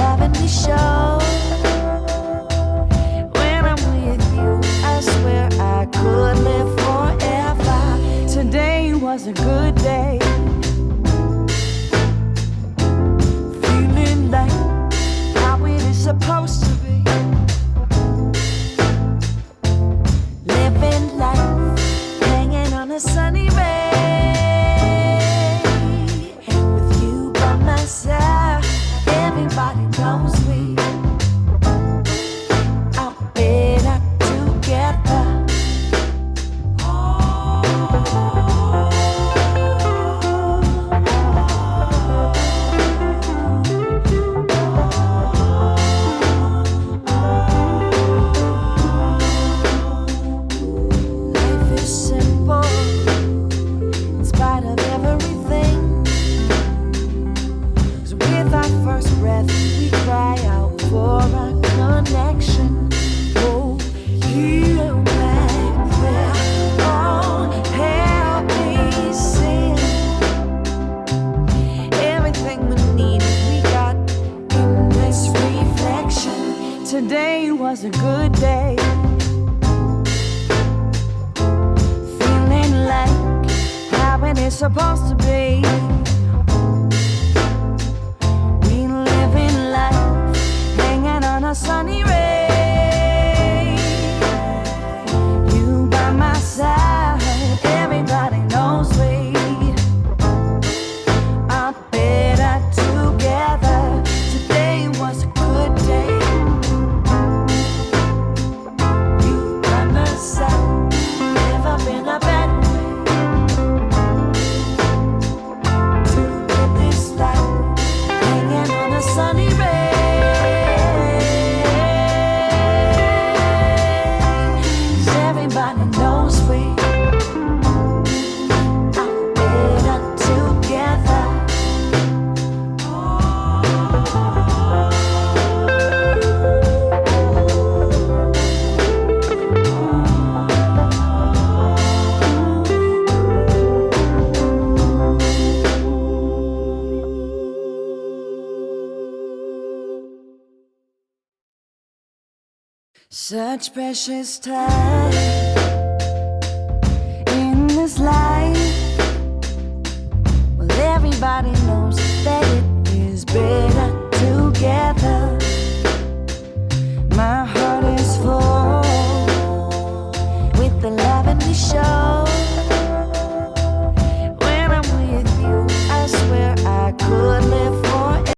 having me show. When I'm with you, I swear I could live forever. Today was a good day. Feeling like how it is supposed to be. Living life, hanging on a sunny ray. With you by my side, everybody knows we are better together. Life is simple in spite of everything. 'Cause with our first breath, we cry out for a connection. Oh, heal back where all hell is sin. Everything we need, we got in this reflection. Today was a good day. Feeling like how it is supposed to be. We living life, hanging on a sunny ray. You by my side, everybody knows we are better together. Today was a good day. You by my side, never been a bad way to live this life, hanging on a sunny ray. 'Cause everybody knows we are better together. Such precious time.